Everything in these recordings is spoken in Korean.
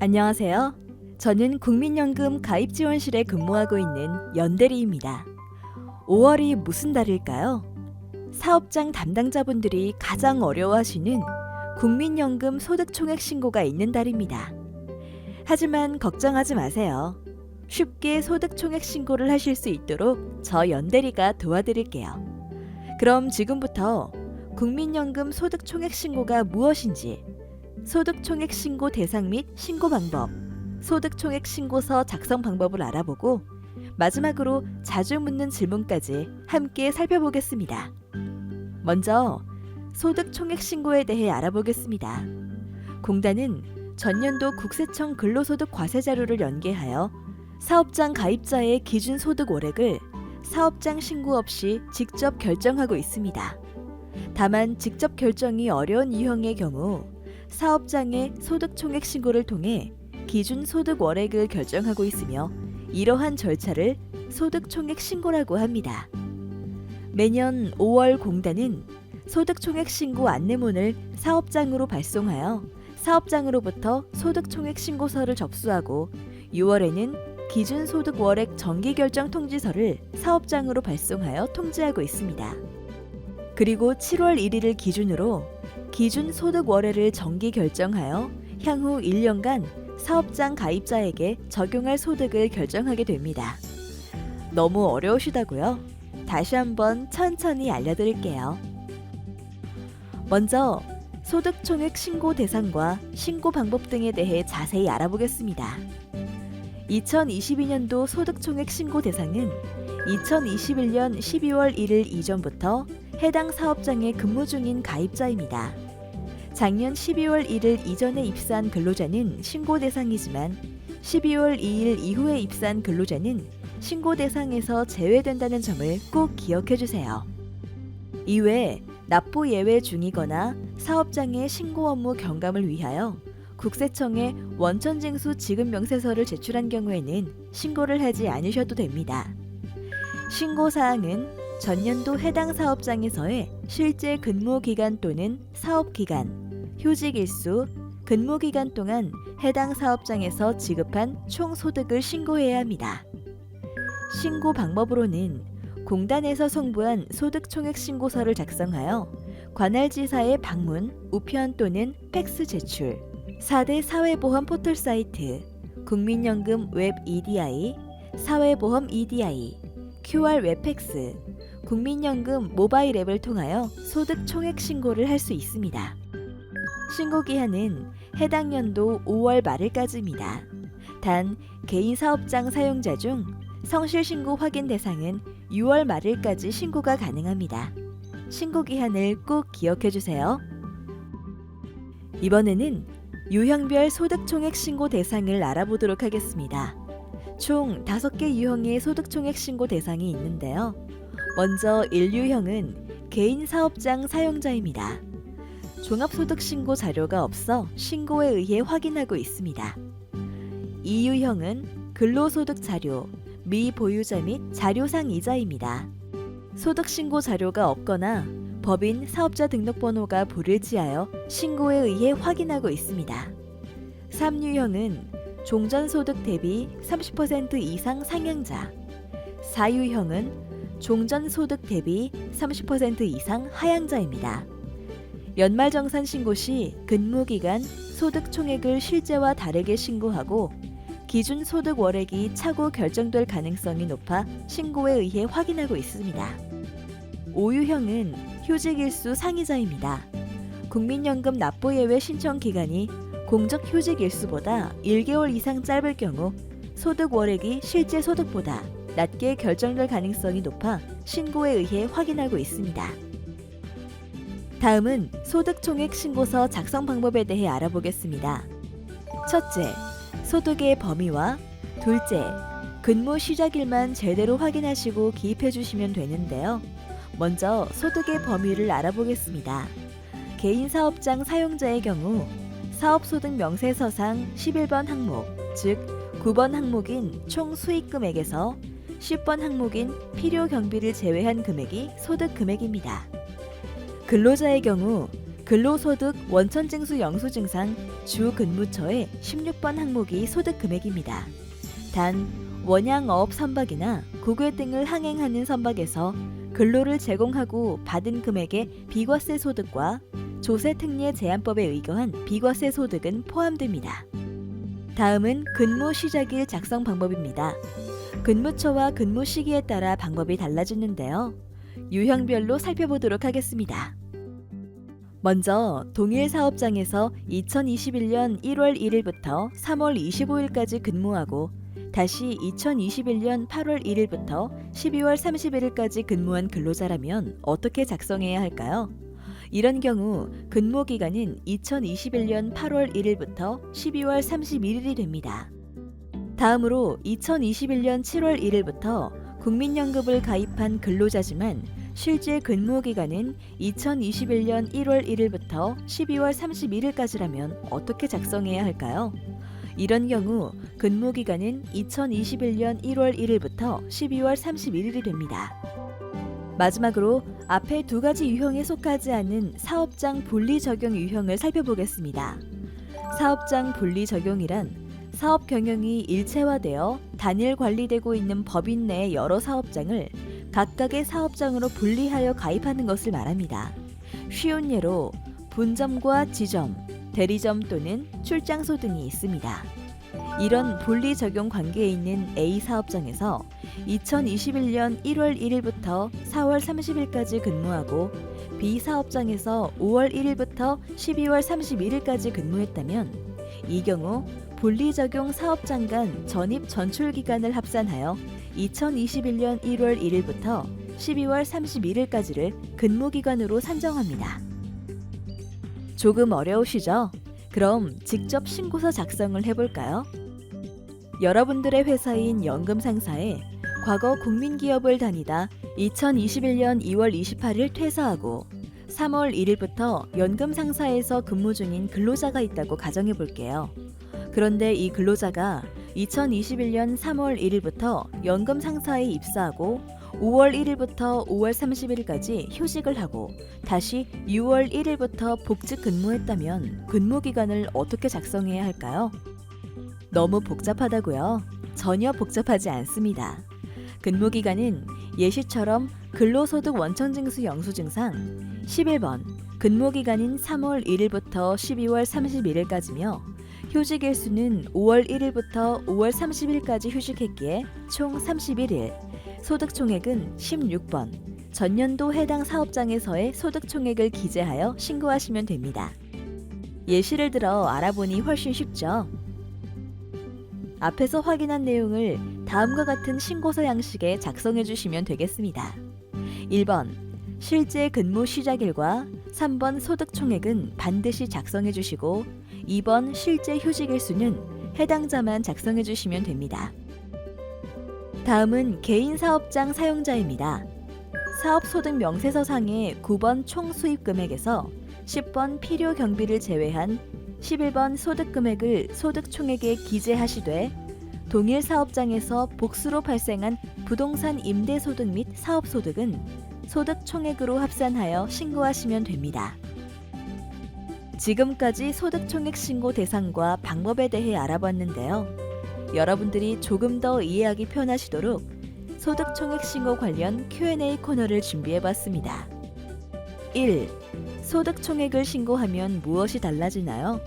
안녕하세요. 저는 국민연금 가입지원실에 근무하고 있는 연대리입니다. 5월이 무슨 달일까요? 사업장 담당자분들이 가장 어려워하시는 국민연금 소득총액 신고가 있는 달입니다. 하지만 걱정하지 마세요. 쉽게 소득총액 신고를 하실 수 있도록 저 연대리가 도와드릴게요. 그럼 지금부터 국민연금 소득총액 신고가 무엇인지, 소득총액 신고 대상 및 신고 방법, 소득총액 신고서 작성 방법을 알아보고 마지막으로 자주 묻는 질문까지 함께 살펴보겠습니다. 먼저 소득총액 신고에 대해 알아보겠습니다. 공단은 전년도 국세청 근로소득 과세 자료를 연계하여 사업장 가입자의 기준 소득 월액을 사업장 신고 없이 직접 결정하고 있습니다. 다만 직접 결정이 어려운 유형의 경우 사업장의 소득총액 신고를 통해 기준 소득 월액을 결정하고 있으며 이러한 절차를 소득총액 신고라고 합니다. 매년 5월 공단은 소득총액 신고 안내문을 사업장으로 발송하여 사업장으로부터 소득총액 신고서를 접수하고 6월에는 기준 소득 월액 정기 결정 통지서를 사업장으로 발송하여 통지하고 있습니다. 그리고 7월 1일을 기준으로 기준 소득 월액을 정기 결정하여 향후 1년간 사업장 가입자에게 적용할 소득을 결정하게 됩니다. 너무 어려우시다고요? 다시 한번 천천히 알려드릴게요. 먼저 소득총액 신고 대상과 신고 방법 등에 대해 자세히 알아보겠습니다. 2022년도 소득총액 신고 대상은 2021년 12월 1일 이전부터 해당 사업장에 근무 중인 가입자입니다. 작년 12월 1일 이전에 입사한 근로자는 신고 대상이지만 12월 2일 이후에 입사한 근로자는 신고 대상에서 제외된다는 점을 꼭 기억해 주세요. 이외에 납부 예외 중이거나 사업장의 신고 업무 경감을 위하여 국세청에 원천징수 지급 명세서를 제출한 경우에는 신고를 하지 않으셔도 됩니다. 신고 사항은 전년도 해당 사업장에서의 실제 근무 기간 또는 사업 기간, 휴직 일수, 근무 기간 동안 해당 사업장에서 지급한 총 소득을 신고해야 합니다. 신고 방법으로는 공단에서 송부한 소득총액 신고서를 작성하여 관할 지사에 방문, 우편 또는 팩스 제출, 4대 사회보험 포털 사이트, 국민연금 웹 EDI, 사회보험 EDI, QR 웹 팩스, 국민연금 모바일 앱을 통하여 소득 총액 신고를 할 수 있습니다. 신고 기한은 해당 연도 5월 말일까지입니다. 단 개인 사업장 사용자 중 성실 신고 확인 대상은 6월 말일까지 신고가 가능합니다. 신고 기한을 꼭 기억해 주세요. 이번에는 유형별 소득 총액 신고 대상을 알아보도록 하겠습니다. 총 5개 유형의 소득 총액 신고 대상이 있는데요. 먼저 1유형은 개인 사업장 사용자입니다. 종합소득신고 자료가 없어 신고에 의해 확인하고 있습니다. 2유형은 근로소득 자료, 미보유자 및 자료상 이자입니다. 소득신고 자료가 없거나 법인 사업자 등록번호가 불일치하여 신고에 의해 확인하고 있습니다. 3유형은 종전소득 대비 30% 이상 상향자, 4유형은 종전소득 대비 30% 이상 하향자입니다. 연말정산 신고 시 근무기간 소득 총액을 실제와 다르게 신고하고 기준 소득 월액이 차고 결정될 가능성이 높아 신고에 의해 확인하고 있습니다. 5유형은 휴직일수 상이자입니다. 국민연금 납부 예외 신청 기간이 공적 휴직일수보다 1개월 이상 짧을 경우 소득 월액이 실제 소득보다 낮게 결정될 가능성이 높아 신고에 의해 확인하고 있습니다. 다음은 소득총액 신고서 작성 방법에 대해 알아보겠습니다. 첫째, 소득의 범위와 둘째, 근무 시작일만 제대로 확인하시고 기입해 주시면 되는데요. 먼저 소득의 범위를 알아보겠습니다. 개인 사업장 사용자의 경우 사업소득 명세서상 11번 항목, 즉 9번 항목인 총 수익 금액에서 10번 항목인 필요 경비를 제외한 금액이 소득 금액입니다. 근로자의 경우 근로소득 원천징수 영수증상 주 근무처의 16번 항목이 소득 금액입니다. 단 원양어업 선박이나 구괴 등을 항행하는 선박에서 근로를 제공하고 받은 금액의 비과세 소득과 조세특례 제한법에 의거한 비과세 소득은 포함됩니다. 다음은 근무 시작일 작성 방법입니다. 근무처와 근무 시기에 따라 방법이 달라지는데요. 유형별로 살펴보도록 하겠습니다. 먼저 동일 사업장에서 2021년 1월 1일부터 3월 25일까지 근무하고 다시 2021년 8월 1일부터 12월 31일까지 근무한 근로자라면 어떻게 작성해야 할까요? 이런 경우 근무 기간은 2021년 8월 1일부터 12월 31일이 됩니다. 다음으로 2021년 7월 1일부터 국민연금을 가입한 근로자지만 실제 근무 기간은 2021년 1월 1일부터 12월 31일까지라면 어떻게 작성해야 할까요? 이런 경우 근무 기간은 2021년 1월 1일부터 12월 31일이 됩니다. 마지막으로 앞에 두 가지 유형에 속하지 않은 사업장 분리 적용 유형을 살펴보겠습니다. 사업장 분리 적용이란 사업 경영이 일체화되어 단일 관리되고 있는 법인 내의 여러 사업장을 각각의 사업장으로 분리하여 가입하는 것을 말합니다. 쉬운 예로 분점과 지점, 대리점 또는 출장소 등이 있습니다. 이런 분리 적용 관계에 있는 A 사업장에서 2021년 1월 1일부터 4월 30일까지 근무하고 B 사업장에서 5월 1일부터 12월 31일까지 근무했다면 이 경우 분리 적용 사업장 간 전입 전출 기간을 합산하여 2021년 1월 1일부터 12월 31일까지를 근무 기간으로 산정합니다. 조금 어려우시죠? 그럼 직접 신고서 작성을 해볼까요? 여러분들의 회사인 연금상사에 과거 국민기업을 다니다 2021년 2월 28일 퇴사하고 3월 1일부터 연금상사에서 근무 중인 근로자가 있다고 가정해 볼게요. 그런데 이 근로자가 2021년 3월 1일부터 연금상사에 입사하고 5월 1일부터 5월 30일까지 휴직을 하고 다시 6월 1일부터 복직 근무했다면 근무 기간을 어떻게 작성해야 할까요? 너무 복잡하다고요? 전혀 복잡하지 않습니다. 근무 기간은 예시처럼 근로소득 원천징수 영수증상 11번 근무 기간인 3월 1일부터 12월 31일까지며 휴직 일수는 5월 1일부터 5월 30일까지 휴직했기에 총 31일, 소득 총액은 16번, 전년도 해당 사업장에서의 소득 총액을 기재하여 신고하시면 됩니다. 예시를 들어 알아보니 훨씬 쉽죠? 앞에서 확인한 내용을 다음과 같은 신고서 양식에 작성해 주시면 되겠습니다. 1번, 실제 근무 시작일과 3번 소득 총액은 반드시 작성해 주시고 2번 실제 휴직 일수는 해당자만 작성해 주시면 됩니다. 다음은 개인 사업장 사용자입니다. 사업소득 명세서상의 9번 총 수입 금액에서 10번 필요 경비를 제외한 11번 소득 금액을 소득 총액에 기재하시되 동일 사업장에서 복수로 발생한 부동산 임대 소득 및 사업 소득은 소득 총액으로 합산하여 신고하시면 됩니다. 지금까지 소득 총액 신고 대상과 방법에 대해 알아봤는데요. 여러분들이 조금 더 이해하기 편하시도록 소득 총액 신고 관련 Q&A 코너를 준비해봤습니다. 1. 소득 총액을 신고하면 무엇이 달라지나요?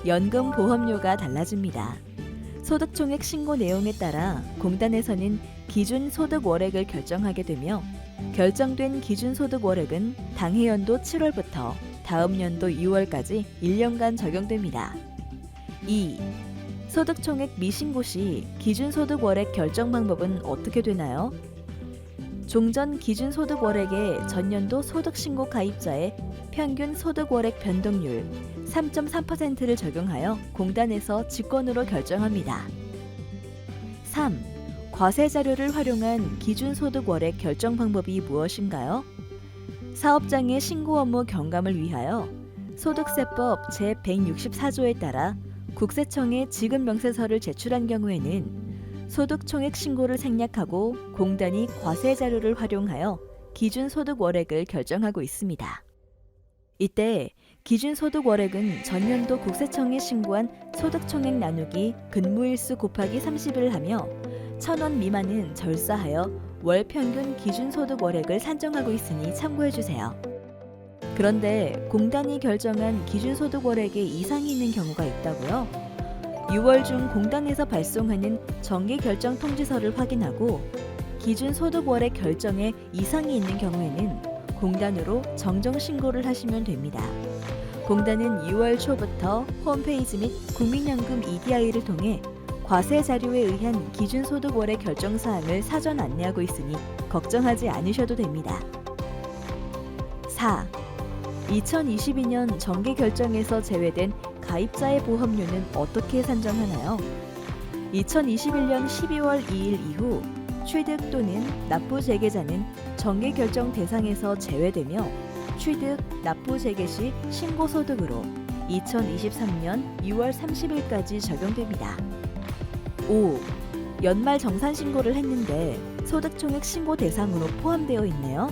연금 보험료가 달라집니다. 소득 총액 신고 내용에 따라 공단에서는 기준 소득 월액을 결정하게 되며 결정된 기준 소득 월액은 당해연도 7월부터 다음 연도 6월까지 1년간 적용됩니다. 2. 소득 총액 미신고 시 기준 소득 월액 결정 방법은 어떻게 되나요? 종전 기준 소득 월액에 전년도 소득 신고 가입자의 평균 소득 월액 변동률 3.3%를 적용하여 공단에서 직권으로 결정합니다. 3. 과세 자료를 활용한 기준 소득 월액 결정 방법이 무엇인가요? 사업장의 신고 업무 경감을 위하여 소득세법 제164조에 따라 국세청에 지급 명세서를 제출한 경우에는 소득 총액 신고를 생략하고 공단이 과세 자료를 활용하여 기준 소득 월액을 결정하고 있습니다. 이때 기준소득 월액은 전년도 국세청에 신고한 소득총액 나누기 근무일수 곱하기 30을 하며 1,000원 미만은 절사하여 월 평균 기준소득 월액을 산정하고 있으니 참고해주세요. 그런데 공단이 결정한 기준소득 월액에 이상이 있는 경우가 있다고요? 6월 중 공단에서 발송하는 정기결정 통지서를 확인하고 기준소득 월액 결정에 이상이 있는 경우에는 공단으로 정정 신고를 하시면 됩니다. 공단은 6월 초부터 홈페이지 및 국민연금 EDI를 통해 과세 자료에 의한 기준소득 월액 결정 사항을 사전 안내하고 있으니 걱정하지 않으셔도 됩니다. 4. 2022년 정기 결정에서 제외된 가입자의 보험료는 어떻게 산정하나요? 2021년 12월 2일 이후 취득 또는 납부 재개자는 정기 결정 대상에서 제외되며 취득, 납부 재개 시 신고소득으로 2023년 6월 30일까지 적용됩니다. 5. 연말 정산 신고를 했는데 소득총액 신고 대상으로 포함되어 있네요.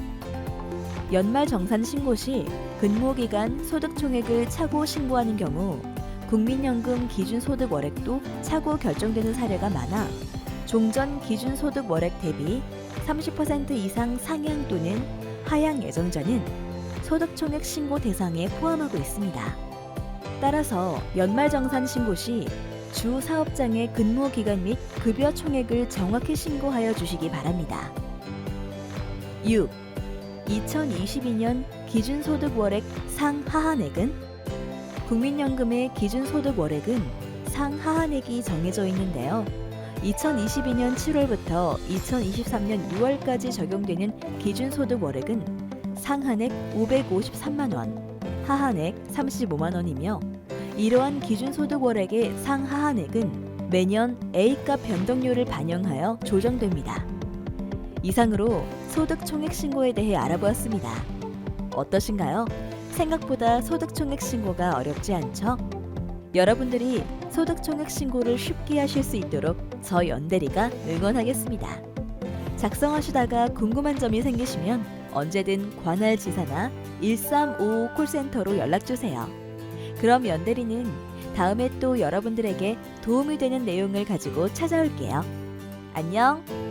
연말 정산 신고 시 근무기간 소득총액을 차고 신고하는 경우 국민연금 기준소득 월액도 차고 결정되는 사례가 많아 종전 기준소득 월액 대비 30% 이상 상향 또는 하향 예정자는 소득총액 신고 대상에 포함하고 있습니다. 따라서 연말정산 신고 시 주 사업장의 근무기간 및 급여 총액을 정확히 신고하여 주시기 바랍니다. 6. 2022년 기준소득 월액 상하한액은 국민연금의 기준소득 월액은 상하한액이 정해져 있는데요. 2022년 7월부터 2023년 6월까지 적용되는 기준소득 월액은 상한액 553만 원, 하한액 35만 원이며 이러한 기준소득 월액의 상하한액은 매년 A값 변동률을 반영하여 조정됩니다. 이상으로 소득총액 신고에 대해 알아보았습니다. 어떠신가요? 생각보다 소득총액 신고가 어렵지 않죠? 여러분들이 소득총액 신고를 쉽게 하실 수 있도록 저 연대리가 응원하겠습니다. 작성하시다가 궁금한 점이 생기시면 언제든 관할지사나 1355 콜센터로 연락주세요. 그럼 연대리는 다음에 또 여러분들에게 도움이 되는 내용을 가지고 찾아올게요. 안녕!